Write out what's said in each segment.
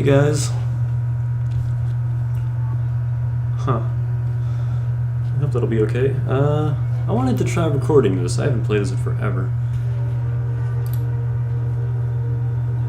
Hey guys. Huh. I hope that'll be okay. I wanted to try recording this. I haven't played this in forever.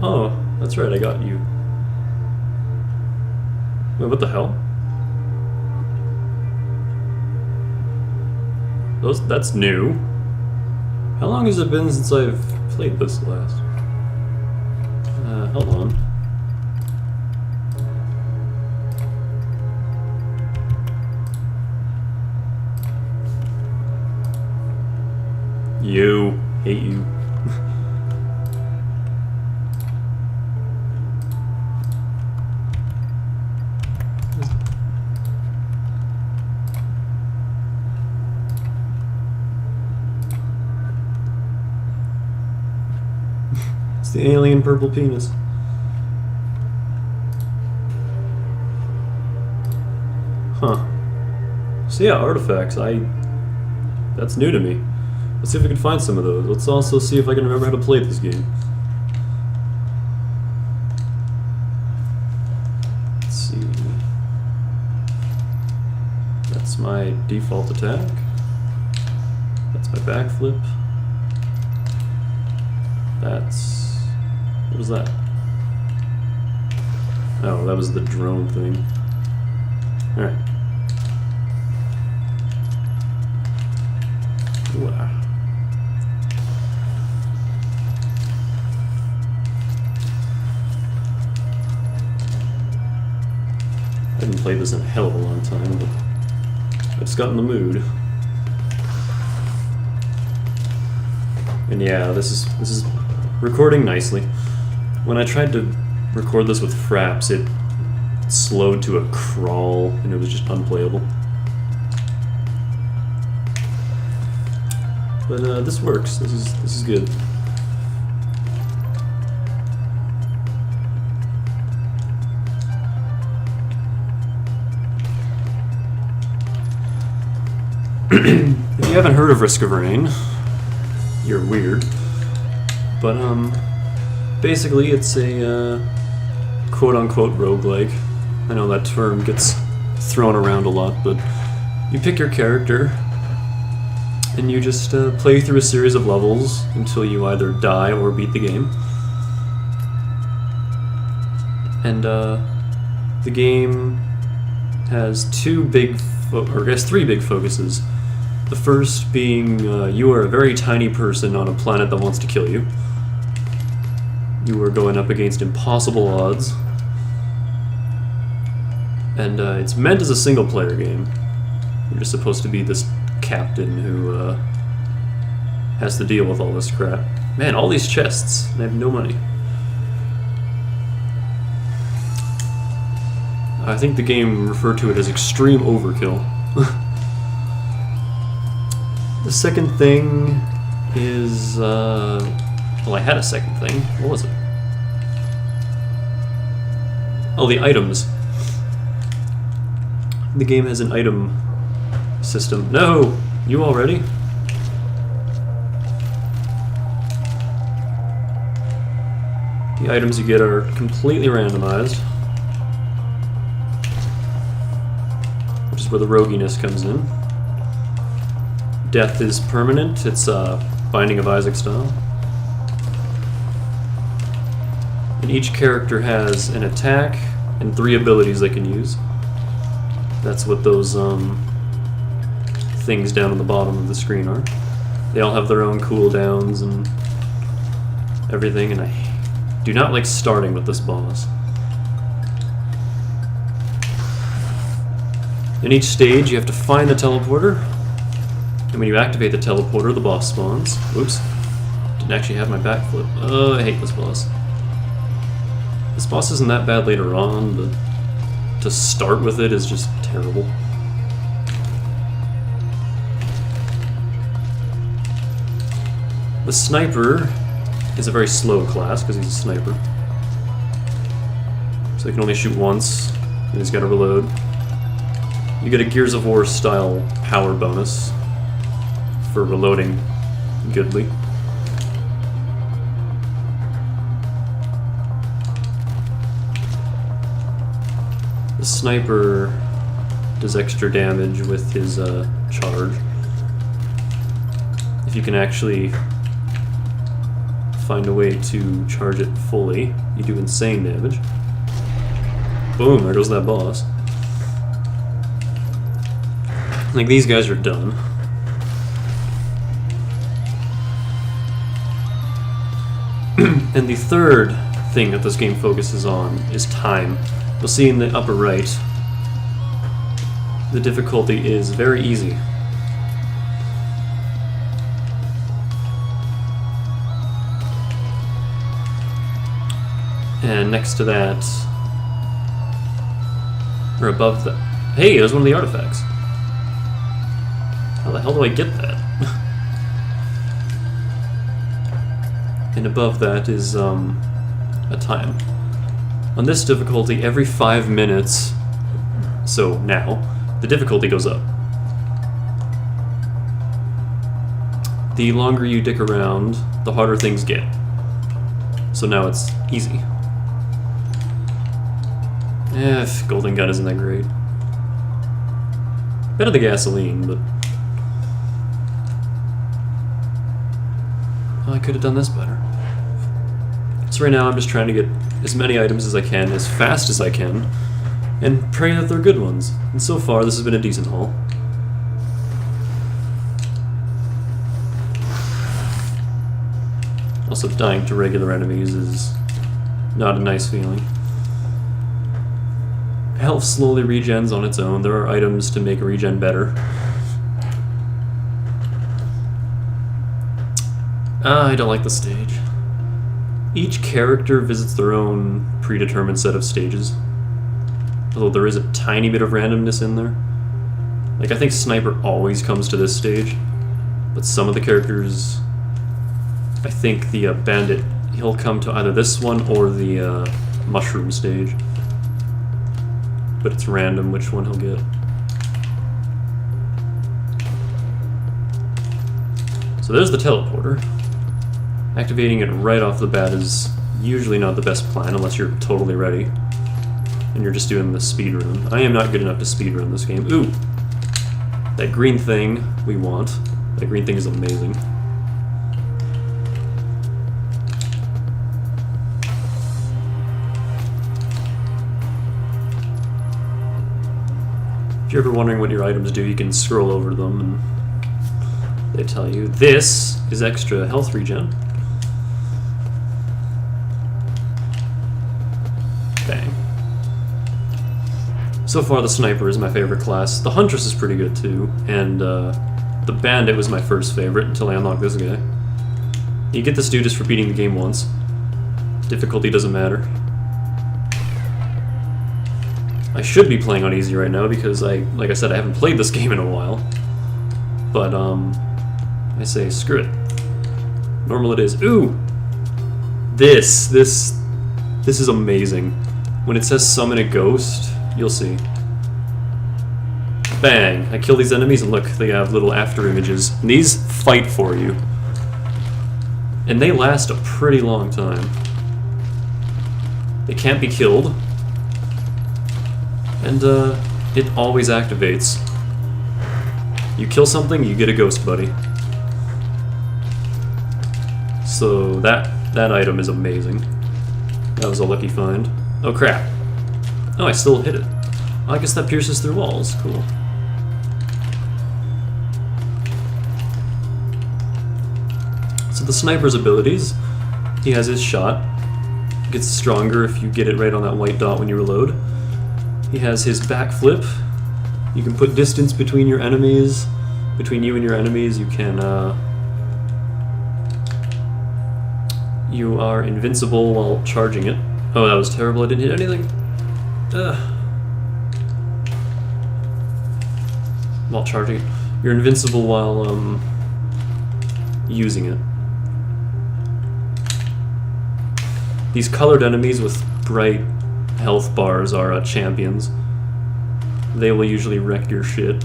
Oh, that's right, I got you. Wait, what the hell? That's new. How long has it been since I've played this last? Hold on. You. Hate you. It's the alien purple penis. Huh. So yeah, artifacts. That's new to me. Let's see if we can find some of those. Let's also see if I can remember how to play this game. Let's see. That's my default attack. That's my backflip. That's... what was that? Oh, that was the drone thing. Alright. I haven't played this in a hell of a long time, but I just got in the mood. And yeah, this is recording nicely. When I tried to record this with Fraps, it slowed to a crawl, and it was just unplayable. But this works. This is good. If you haven't heard of Risk of Rain, you're weird. But basically it's a quote-unquote roguelike. I know that term gets thrown around a lot, but you pick your character and you just play through a series of levels until you either die or beat the game. And the game has three big focuses. The first being you are a very tiny person on a planet that wants to kill you. You are going up against impossible odds. And it's meant as a single-player game. You're just supposed to be this captain who has to deal with all this crap. Man, all these chests, and I have no money. I think the game referred to it as extreme overkill. The second thing is, well, I had a second thing. What was it? Oh, the items. The game has an item system. No! You already? The items you get are completely randomized. Which is where the roguiness comes in. Death is permanent. It's Binding of Isaac style. And each character has an attack and 3 abilities they can use. That's what those things down on the bottom of the screen are. They all have their own cooldowns and everything, and I do not like starting with this boss. In each stage you have to find the teleporter, and when you activate the teleporter the boss spawns. Oops. Didn't actually have my backflip. Oh, I hate this boss. This boss isn't that bad later on, but to start with it is just terrible. The sniper is a very slow class because he's a sniper. So he can only shoot once, and he's got to reload. You get a Gears of War style power bonus for reloading goodly. The sniper does extra damage with his charge. If you can actually find a way to charge it fully, you do insane damage. Boom, there goes that boss. Like, these guys are done. And the third thing that this game focuses on is time. You'll see in the upper right, the difficulty is very easy. And next to that, or above that, hey, there's one of the artifacts. How the hell do I get that? And above that is a time. On this difficulty, every 5 minutes, so now, the difficulty goes up. The longer you dick around, the harder things get. So now it's easy. Golden Gun isn't that great. Better the gasoline, but... I could have done this better. So right now I'm just trying to get as many items as I can, as fast as I can, and pray that they're good ones. And so far, this has been a decent haul. Also, dying to regular enemies is not a nice feeling. Health slowly regens on its own. There are items to make regen better. I don't like the stage. Each character visits their own predetermined set of stages. Although there is a tiny bit of randomness in there. Like, I think Sniper always comes to this stage, but some of the characters... I think the Bandit, he'll come to either this one or the Mushroom stage. But it's random which one he'll get. So there's the teleporter. Activating it right off the bat is usually not the best plan unless you're totally ready. And you're just doing the speedrun. I am not good enough to speedrun this game. Ooh! That green thing we want. That green thing is amazing. If you're ever wondering what your items do, you can scroll over them and they tell you. This is extra health regen. Bang. So far the Sniper is my favorite class. The Huntress is pretty good too, and the Bandit was my first favorite until I unlocked this guy. You get this dude just for beating the game once. Difficulty doesn't matter. I should be playing on easy right now because like I said, I haven't played this game in a while. But, I say, screw it. Normal it is. Ooh! This is amazing. When it says summon a ghost, you'll see. Bang! I kill these enemies and look, they have little after images. And these fight for you. And they last a pretty long time. They can't be killed. And, it always activates. You kill something, you get a ghost buddy. So that item is amazing. That was a lucky find. Oh crap. Oh, I still hit it. Oh, I guess that pierces through walls. Cool. So the Sniper's abilities, he has his shot. It gets stronger if you get it right on that white dot when you reload. He has his backflip. You can put distance between your enemies. Between you and your enemies, you can, you are invincible while charging it. Oh, that was terrible, I didn't hit anything. While charging it. You're invincible while, using it. These colored enemies with bright health bars are champions. They will usually wreck your shit.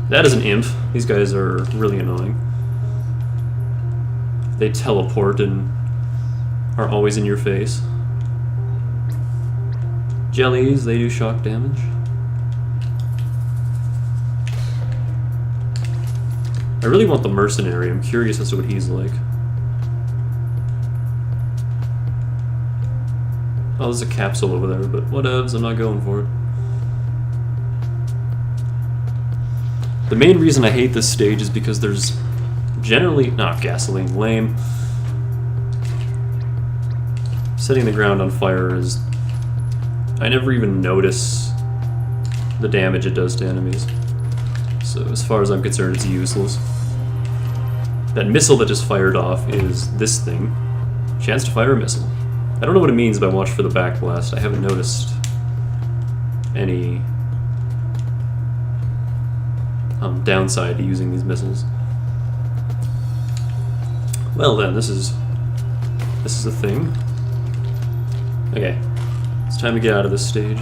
That is an imp. These guys are really annoying. They teleport and are always in your face. Jellies, they do shock damage. I really want the mercenary. I'm curious as to what he's like. Oh, there's a capsule over there, but whatevs, I'm not going for it. The main reason I hate this stage is because there's generally... gasoline, lame. Setting the ground on fire is... I never even notice the damage it does to enemies. So as far as I'm concerned, it's useless. That missile that just fired off is this thing. Chance to fire a missile. I don't know what it means by watch for the backblast. I haven't noticed any downside to using these missiles. Well then, this is a thing. Okay, it's time to get out of this stage.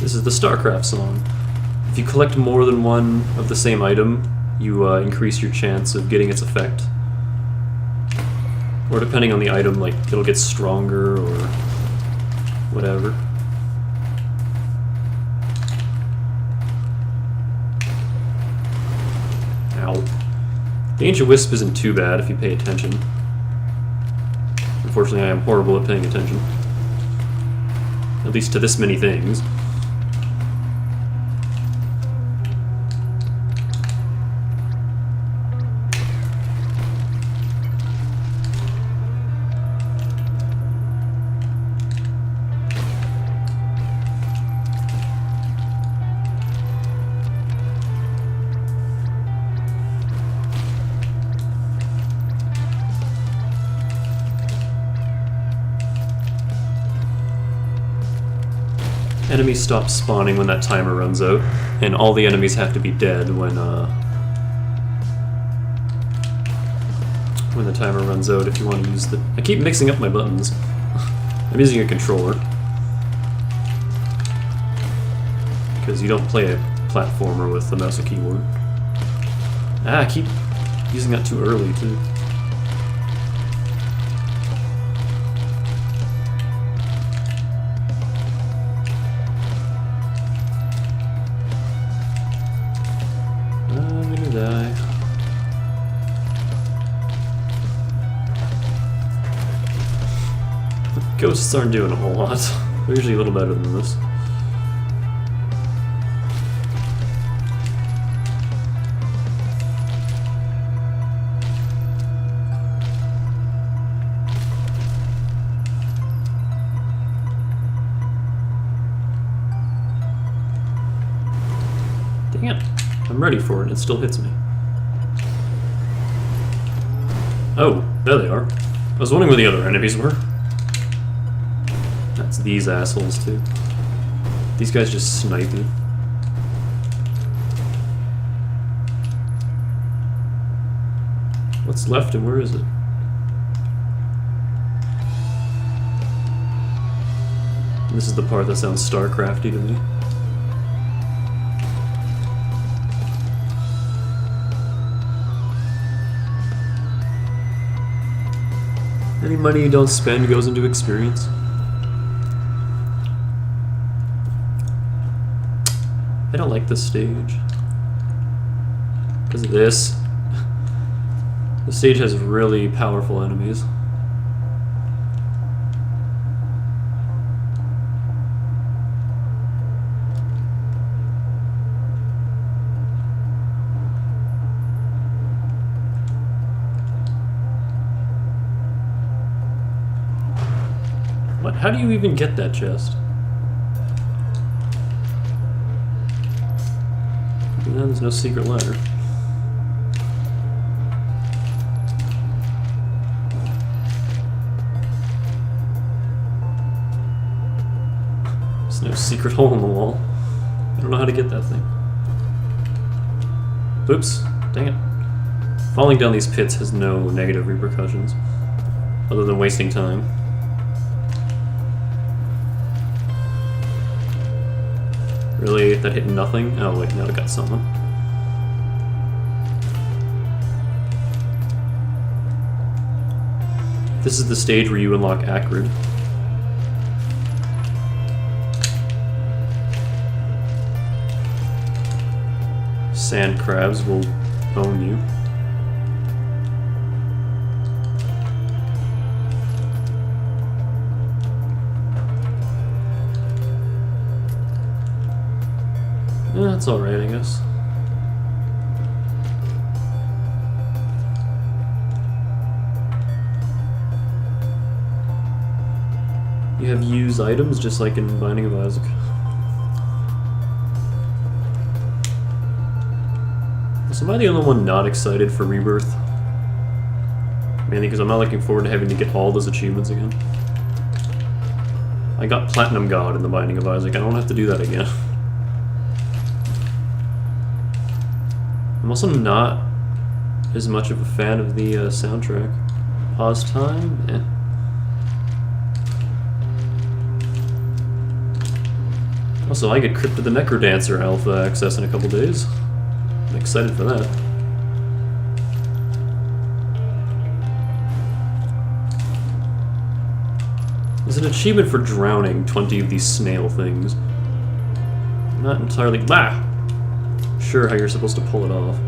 This is the StarCraft song. If you collect more than one of the same item, you increase your chance of getting its effect. Or depending on the item, like, it'll get stronger or whatever. Ow. The Ancient Wisp isn't too bad if you pay attention. Unfortunately, I am horrible at paying attention. At least to this many things. Enemies stop spawning when that timer runs out, and all the enemies have to be dead when the timer runs out if you want to use the... I keep mixing up my buttons. I'm using a controller. Because you don't play a platformer with the mouse and keyboard. I keep using that too early, too. I'm gonna die. Ghosts aren't doing a whole lot. They're usually a little better than this. Dang it. I'm ready for it and it still hits me. Oh, there they are. I was wondering where the other enemies were. That's these assholes too. These guys just snipe me. What's left and where is it? This is the part that sounds StarCrafty to me. Any money you don't spend goes into experience. I don't like this stage. Because of this. The stage has really powerful enemies. What? How do you even get that chest? No, there's no secret ladder. There's no secret hole in the wall. I don't know how to get that thing. Oops. Dang it. Falling down these pits has no negative repercussions, other than wasting time. Really? That hit nothing? Oh wait, now I got something. This is the stage where you unlock Acrid. Sand crabs will own you. Yeah, that's alright, I guess. You have used items just like in Binding of Isaac. So am I the only one not excited for Rebirth? Mainly because I'm not looking forward to having to get all those achievements again. I got Platinum God in the Binding of Isaac, I don't have to do that again. I'm also not as much of a fan of the soundtrack. Pause time? Eh. Also, I get Crypt of the Necrodancer alpha access in a couple days. I'm excited for that. There's an achievement for drowning 20 of these snail things. Not entirely sure how you're supposed to pull it off.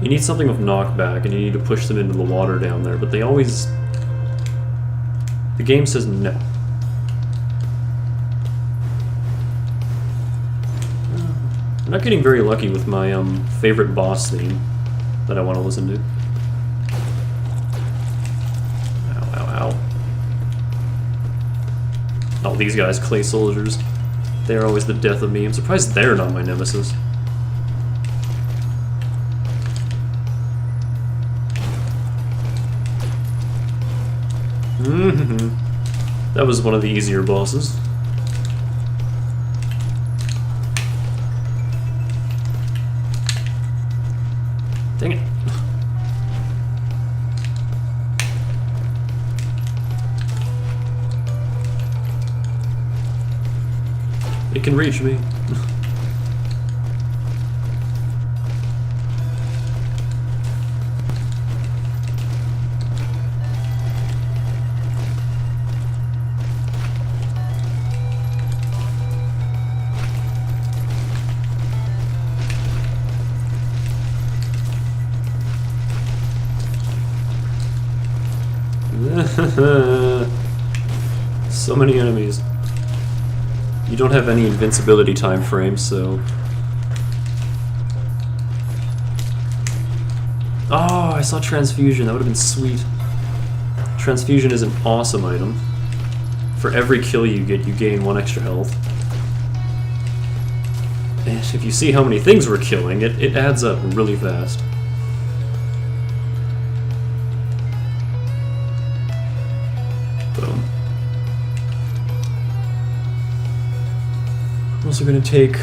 You need something with knockback, and you need to push them into the water down there, but they always... The game says no. I'm not getting very lucky with my favorite boss theme that I want to listen to. Ow, ow, ow. Oh, these guys, clay soldiers. They're always the death of me. I'm surprised they're not my nemesis. That was one of the easier bosses. Dang it. It can reach me. So many enemies. You don't have any invincibility time frame, so... Oh, I saw Transfusion. That would have been sweet. Transfusion is an awesome item. For every kill you get, you gain 1 extra health. And if you see how many things we're killing, it adds up really fast. Boom. I'm also going to take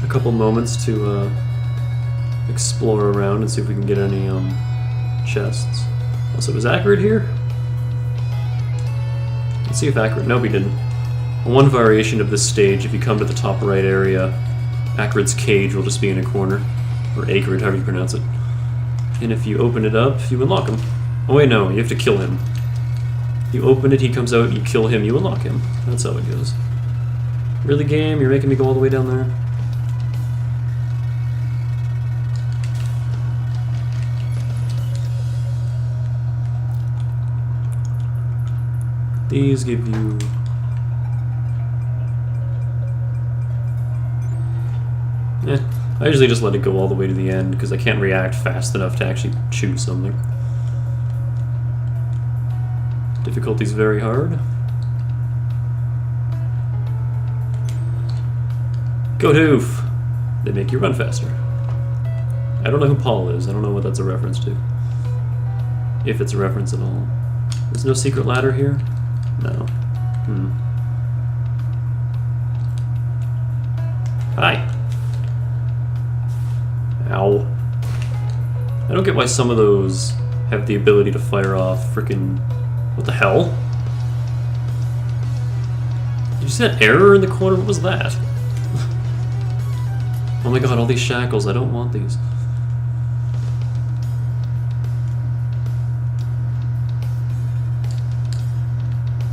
a couple moments to explore around and see if we can get any chests. Also, was Acrid here? Let's see if Acrid... Nope, he didn't. One variation of this stage, if you come to the top right area, Acrid's cage will just be in a corner. Or Acrid, however you pronounce it. And if you open it up, you unlock him. Oh wait, no, you have to kill him. You open it, he comes out, you kill him, you unlock him. That's how it goes. Really, game? You're making me go all the way down there? These give you... I usually just let it go all the way to the end because I can't react fast enough to actually choose something. Difficulty's very hard. Goat hoof! They make you run faster. I don't know who Paul is. I don't know what that's a reference to. If it's a reference at all. There's no secret ladder here? No. Hi! Ow. I don't get why some of those have the ability to fire off frickin'... What the hell? Did you see that error in the corner? What was that? Oh my god, all these shackles. I don't want these.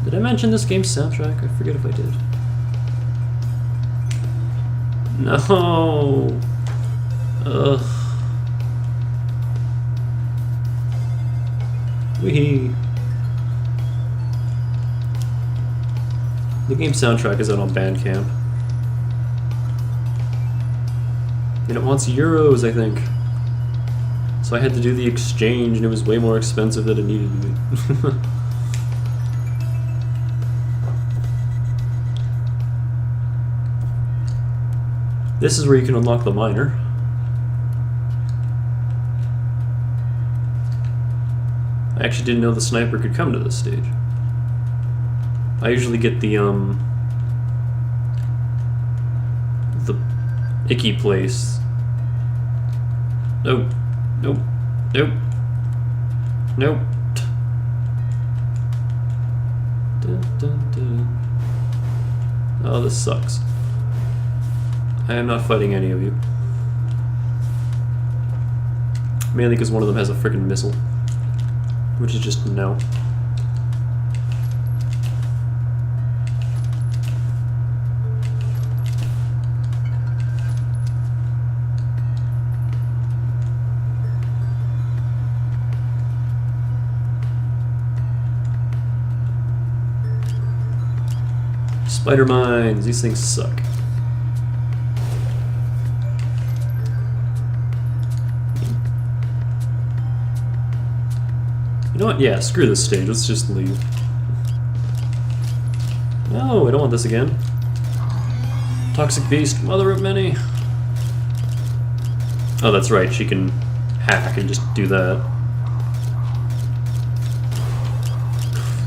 Did I mention this game's soundtrack? I forget if I did. No. Ugh. Wee. The game's soundtrack is out on Bandcamp. And it wants euros, I think. So I had to do the exchange, and it was way more expensive than it needed to be. This is where you can unlock the miner. I actually didn't know the sniper could come to this stage. I usually get the icky place. Nope. Nope. Nope. Nope. Dun, dun, dun. Oh, this sucks. I am not fighting any of you. Mainly because one of them has a freaking missile. Which is just no. Spider mines, these things suck. You know what? Yeah, screw this stage. Let's just leave. No, I don't want this again. Toxic Beast, mother of many. Oh, that's right. She can hack and just do that.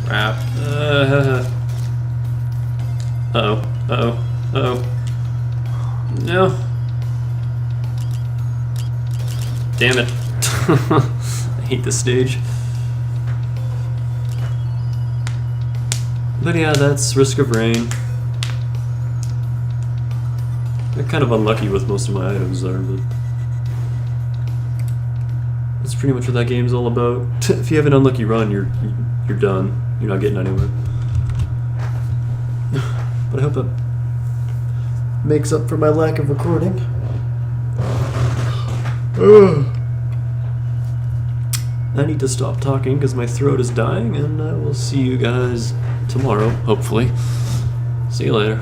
Crap. Uh-oh. Uh-oh. Uh-oh. No. Damn it. I hate this stage. But yeah, that's Risk of Rain. I'm kind of unlucky with most of my items there, but that's pretty much what that game's all about. If you have an unlucky run, you're done. You're not getting anywhere. But I hope that makes up for my lack of recording. I need to stop talking because my throat is dying, and I will see you guys tomorrow, hopefully. See you later.